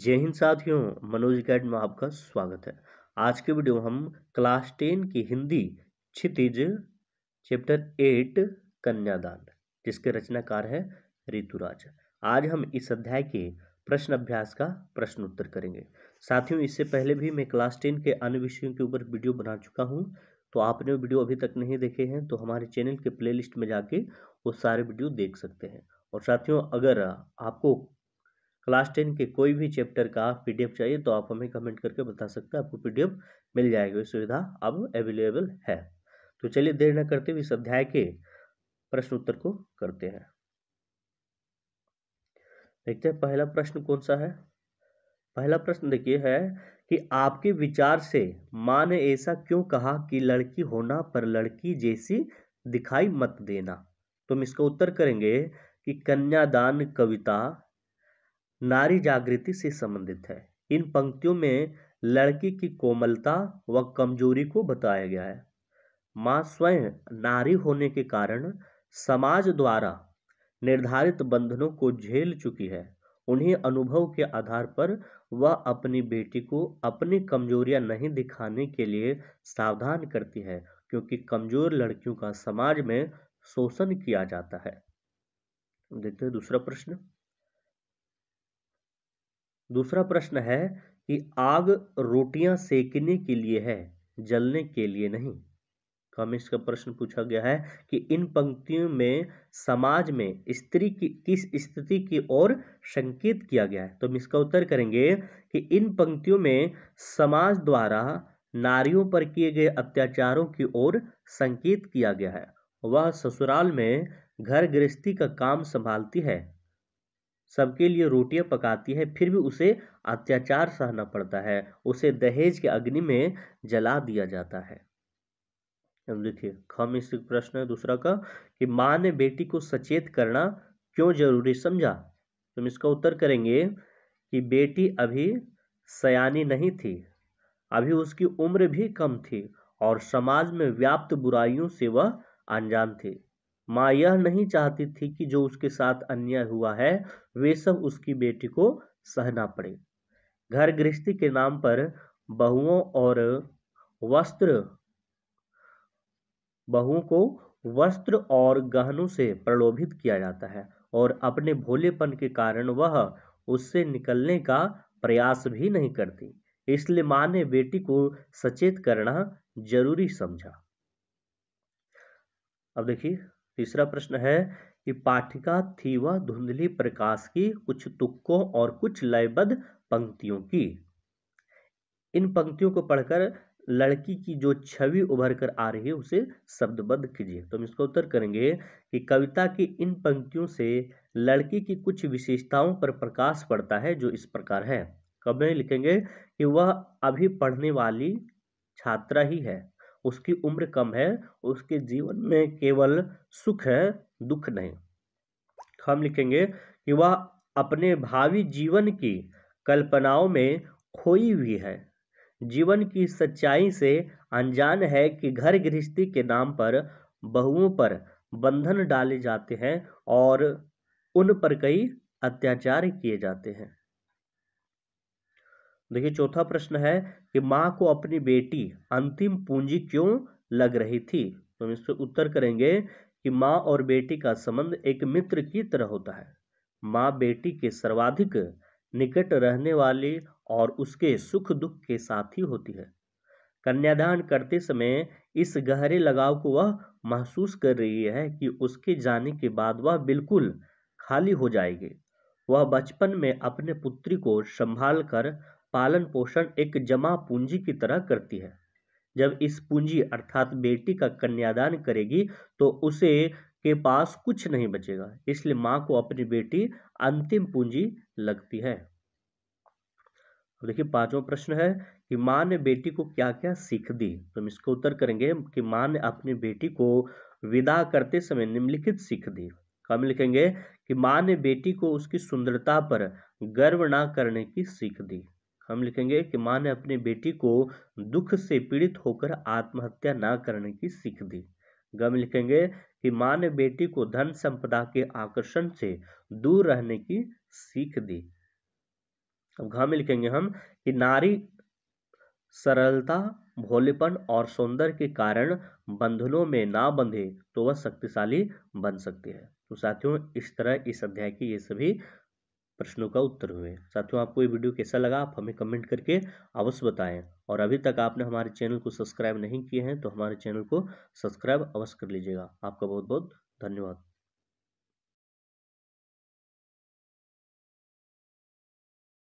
जय हिंद साथियों, मनोज अकेडमी में आपका स्वागत है। आज के वीडियो में हम क्लास 10 की हिंदी क्षितिज चैप्टर 8 कन्यादान, जिसके रचनाकार है ऋतुराज। आज हम इस अध्याय के प्रश्न अभ्यास का प्रश्न उत्तर करेंगे। साथियों, इससे पहले भी मैं क्लास 10 के अन्य विषयों के ऊपर वीडियो बना चुका हूं, तो आपने वीडियो अभी तक नहीं देखे हैं तो हमारे चैनल के प्लेलिस्ट में जाके वो सारे वीडियो देख सकते हैं। और साथियों, अगर आपको क्लास 10 के कोई भी चैप्टर का पीडीएफ चाहिए तो आप हमें कमेंट करके बता सकते हैं, आपको पीडीएफ मिल जाएगी। ये सुविधा अब अवेलेबल है। तो चलिए देर न करते हुए इस अध्याय के प्रश्न उत्तर को करते हैं। देखते हैं पहला प्रश्न कौन सा है। पहला प्रश्न देखिए है कि आपके विचार से माँ ने ऐसा क्यों कहा कि लड़की होना पर लड़की जैसी दिखाई मत देना। तो हम इसका उत्तर करेंगे कि कन्यादान कविता नारी जागृति से संबंधित है। इन पंक्तियों में लड़की की कोमलता व कमजोरी को बताया गया है। माँ स्वयं नारी होने के कारण समाज द्वारा निर्धारित बंधनों को झेल चुकी है। उन्हीं अनुभव के आधार पर वह अपनी बेटी को अपनी कमजोरियां नहीं दिखाने के लिए सावधान करती है, क्योंकि कमजोर लड़कियों का समाज में शोषण किया जाता है। देखते हैं दूसरा प्रश्न। दूसरा प्रश्न है कि आग रोटियां सेकने के लिए है, जलने के लिए नहीं। हमें इसका प्रश्न पूछा गया है कि इन पंक्तियों में समाज में स्त्री की किस स्थिति की ओर संकेत किया गया है। तो हम इसका उत्तर करेंगे कि इन पंक्तियों में समाज द्वारा नारियों पर किए गए अत्याचारों की ओर संकेत किया गया है। वह ससुराल में घर गृहस्थी का काम संभालती है, सबके लिए रोटियां पकाती है, फिर भी उसे अत्याचार सहना पड़ता है, उसे दहेज के अग्नि में जला दिया जाता है। अब देखिए हम इस प्रश्न है दूसरा का कि माँ ने बेटी को सचेत करना क्यों जरूरी समझा। तो हम इसका उत्तर करेंगे कि बेटी अभी सयानी नहीं थी, अभी उसकी उम्र भी कम थी और समाज में व्याप्त बुराइयों से वह अनजान थी। माँ यह नहीं चाहती थी कि जो उसके साथ अन्याय हुआ है वे सब उसकी बेटी को सहना पड़े। घर गृहस्थी के नाम पर बहुओं को वस्त्र और गहनों से प्रलोभित किया जाता है और अपने भोलेपन के कारण वह उससे निकलने का प्रयास भी नहीं करती। इसलिए माँ ने बेटी को सचेत करना जरूरी समझा। अब देखिए तीसरा प्रश्न है कि पाठिका थी वह धुंधली प्रकाश की, कुछ तुक्कों और कुछ लयबद्ध पंक्तियों की। इन पंक्तियों को पढ़कर लड़की की जो छवि उभर कर आ रही है उसे शब्दबद्ध कीजिए। तो हम इसका उत्तर करेंगे कि कविता की इन पंक्तियों से लड़की की कुछ विशेषताओं पर प्रकाश पड़ता है, जो इस प्रकार है। कब में लिखेंगे कि वह अभी पढ़ने वाली छात्रा ही है, उसकी उम्र कम है, उसके जीवन में केवल सुख है, दुख नहीं। हम लिखेंगे कि वह अपने भावी जीवन की कल्पनाओं में खोई हुई है, जीवन की सच्चाई से अनजान है कि घर गृहस्थी के नाम पर बहुओं पर बंधन डाले जाते हैं और उन पर कई अत्याचार किए जाते हैं। देखिए चौथा प्रश्न है कि माँ को अपनी बेटी अंतिम पूंजी क्यों लग रही थी। तो हम इससे उत्तर करेंगे कि माँ और बेटी का संबंध एक मित्र की तरह होता है। माँ बेटी के सर्वाधिक निकट रहने वाली और उसके सुख दुख के साथी होती है। कन्यादान करते समय इस गहरे लगाव को वह महसूस कर रही है कि उसके जाने के बाद वह बिल्कुल खाली हो जाएगी। वह बचपन में अपने पुत्री को संभाल कर पालन पोषण एक जमा पूंजी की तरह करती है। जब इस पूंजी अर्थात बेटी का कन्यादान करेगी तो उसे के पास कुछ नहीं बचेगा, इसलिए माँ को अपनी बेटी अंतिम पूंजी लगती है। देखिए पांचवा प्रश्न है कि माँ ने बेटी को क्या क्या सीख दी। तो हम इसका उत्तर करेंगे कि माँ ने अपनी बेटी को विदा करते समय निम्नलिखित सीख दी। हम लिखेंगे कि माँ ने बेटी को उसकी सुंदरता पर गर्व ना करने की सीख दी। हम लिखेंगे कि माँ ने अपनी बेटी को दुख से पीड़ित होकर आत्महत्या ना करने की सीख दी। हम लिखेंगे कि माँ ने बेटी को धन संपदा के आकर्षण से दूर रहने की सीख दी। अब घ में लिखेंगे हम कि नारी सरलता, भोलेपन और सौंदर्य के कारण बंधनों में ना बंधे तो वह शक्तिशाली बन सकती है। तो साथियों, इस तरह इस अध्याय के ये सभी प्रश्नों का उत्तर हुए। साथियों, आपको ये वीडियो कैसा लगा आप हमें कमेंट करके अवश्य बताएं, और अभी तक आपने हमारे चैनल को सब्सक्राइब नहीं किए हैं तो हमारे चैनल को सब्सक्राइब अवश्य कर लीजिएगा। आपका बहुत बहुत धन्यवाद।